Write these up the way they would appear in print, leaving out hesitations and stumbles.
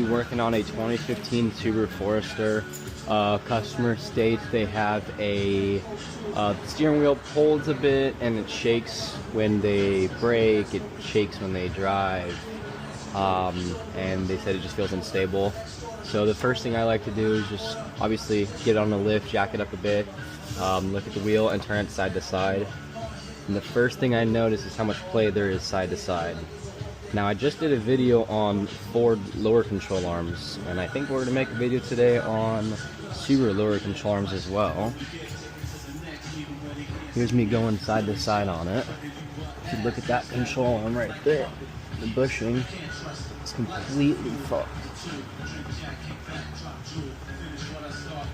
be working on a 2015 Subaru Forester. Customer states they have a steering wheel pulls a bit and it shakes when they brake, it shakes when they drive, and they said it just feels unstable. So the first thing I like to do is just obviously get on the lift, jack it up a bit, look at the wheel and turn it side to side. And the first thing I notice is how much play there is side to side. Now I just did a video on Ford lower control arms, and I think we're going to make a video today on Subaru lower control arms as well. Here's me going side to side on it. If you look at that control arm right there, the bushing is completely fucked.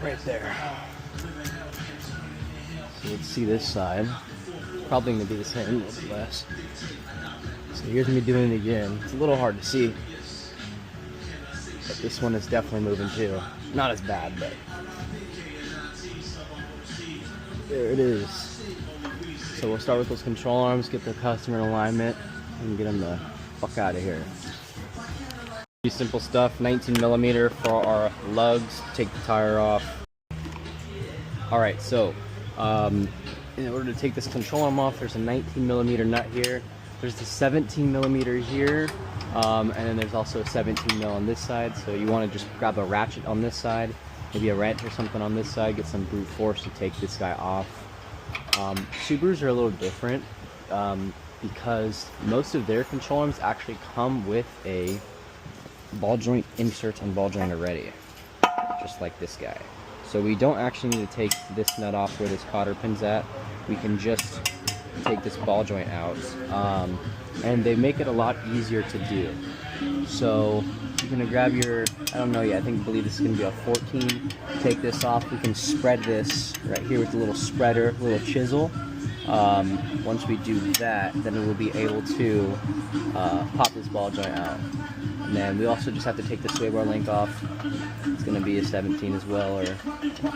Right there. So let's see this side. Probably going to be the same, a little bit less. So here's me doing it again. It's a little hard to see, but this one is definitely moving too. Not as bad, but there it is. So we'll start with those control arms, get the customer in alignment, and get them the fuck out of here. Pretty simple stuff. 19mm for our lugs. Take the tire off. Alright, so in order to take this control arm off, there's a 19mm nut here. There's the 17mm here, and then there's also a 17mm on this side. So you want to just grab a ratchet on this side, maybe a wrench or something on this side, get some brute force to take this guy off. Subarus are a little different because most of their control arms actually come with a ball joint insert and ball joint already, just like this guy. So we don't actually need to take this nut off where this cotter pin's at. We can just take this ball joint out, and they make it a lot easier to do. So you're gonna grab your, I don't know yet, I believe this is gonna be a 14. Take this off. We can spread this right here with a little spreader, little chisel. Once we do that, then we'll be able to pop this ball joint out. And then we also just have to take the sway bar link off. It's gonna be a 17 as well, or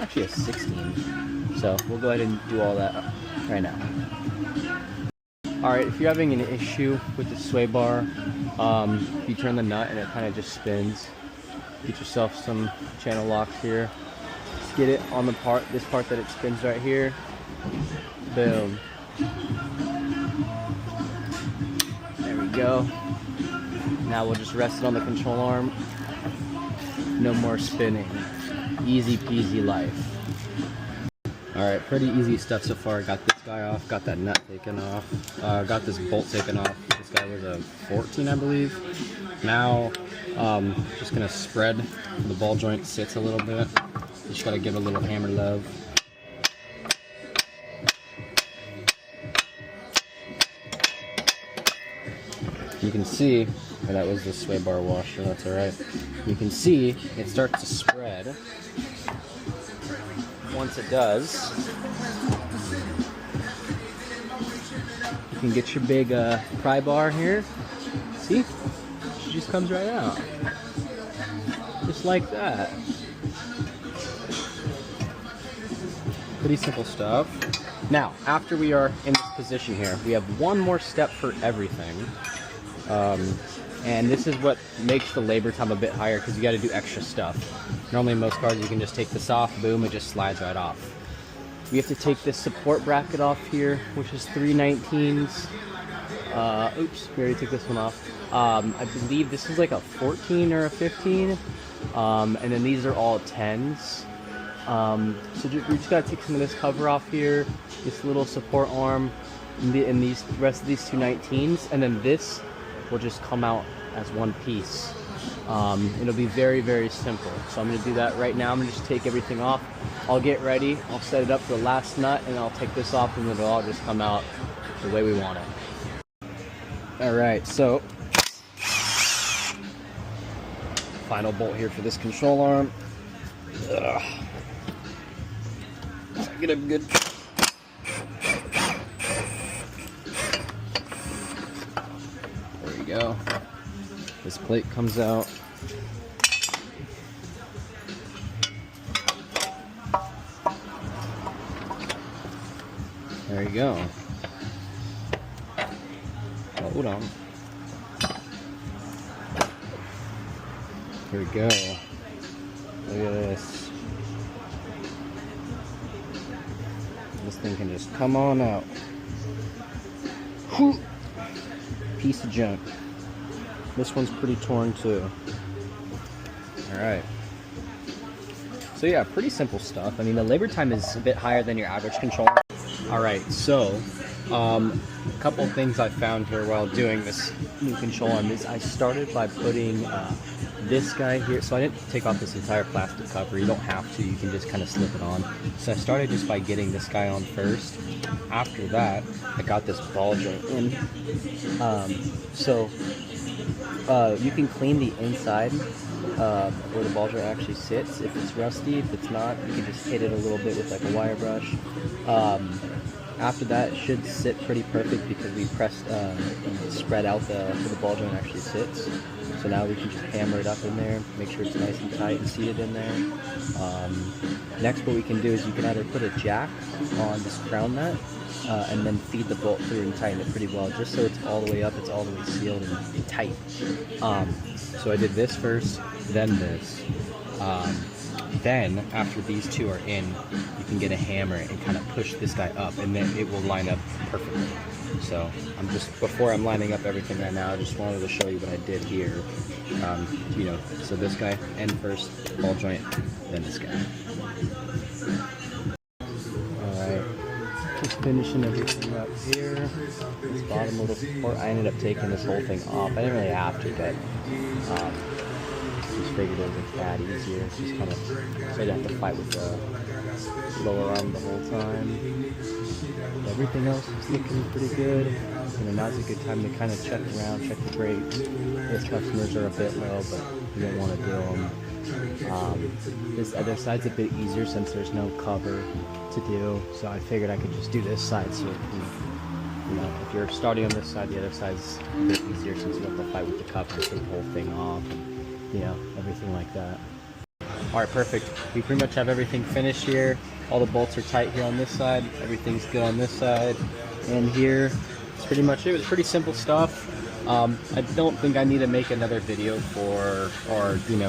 actually a 16. So we'll go ahead and do all that right now. Alright, if you're having an issue with the sway bar, you turn the nut and it kind of just spins. Get yourself some channel locks here. Just get it on the part, this part that it spins right here. Boom. There we go. Now we'll just rest it on the control arm. No more spinning. Easy peasy life. Alright, pretty easy stuff so far. Got this guy off, got that nut taken off, got this bolt taken off. This guy was a 14, I believe. Now, just gonna spread the ball joint sits a little bit. You just gotta give it a little hammer love. You can see, oh, that was the sway bar washer, that's alright. You can see it starts to spread. Once it does, you can get your big pry bar here. See? She just comes right out. Just like that. Pretty simple stuff. Now, after we are in this position here, we have one more step for everything. And this is what makes the labor time a bit higher because you got to do extra stuff. Normally in most cars you can just take this off, boom, it just slides right off. We have to take this support bracket off here, which is 319s. Oops, we already took this one off. I believe this is like a 14 or a 15, and then these are all 10s. So we just got to take some of this cover off here, this little support arm, and these rest of these two 19s, and then this will just come out as one piece. It'll be very, very simple. So I'm going to do that right now. I'm going to just take everything off. I'll get ready. I'll set it up for the last nut, and I'll take this off, and it'll all just come out the way we want it. Alright, so final bolt here for this control arm. Ugh. Get a good... There we go. This plate comes out. There you go. Hold on. Here we go. Look at this. This thing can just come on out. Whew. Piece of junk. This one's pretty torn too. Alright. So yeah, pretty simple stuff. I mean, the labor time is a bit higher than your average controller. Alright, so a couple of things I found here while doing this new control arm is I started by putting this guy here. So I didn't take off this entire plastic cover. You don't have to. You can just kind of slip it on. So I started just by getting this guy on first. After that, I got this ball joint in. You can clean the inside where the ball joint actually sits if it's rusty. If it's not, you can just hit it a little bit with like a wire brush. After that, it should sit pretty perfect because we pressed spread out where the ball joint actually sits. So now we can just hammer it up in there, make sure it's nice and tight and seated in there. Next, what we can do is you can either put a jack on this crown nut and then feed the bolt through and tighten it pretty well, just so it's all the way up, it's all the way sealed and tight. So I did this first, then this. Then, after these two are in, you can get a hammer and kind of push this guy up, and then it will line up perfectly. So, before I'm lining up everything right now, I just wanted to show you what I did here. So this guy, end first, ball joint, then this guy. Alright, just finishing everything up here. This bottom little support, I ended up taking this whole thing off. I didn't really have to, but just figured it was a tad easier. It's just kind of, so I didn't have to fight with the lower arm the whole time. Everything else is looking pretty good. And now's a good time to kind of check around, check the brakes. Those customers are a bit low, but you don't want to do them. This other side's a bit easier since there's no cover to do. So I figured I could just do this side. So if you're starting on this side, the other side's a bit easier since you don't have to fight with the cover and take the whole thing off. Everything like that. Alright, perfect. We pretty much have everything finished here. All the bolts are tight here on this side. Everything's good on this side. And here, it's pretty much it. It was pretty simple stuff. I don't think I need to make another video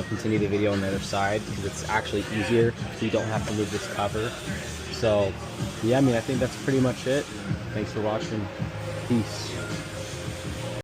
continue the video on the other side because it's actually easier. You don't have to move this cover. So, yeah, I think that's pretty much it. Thanks for watching. Peace.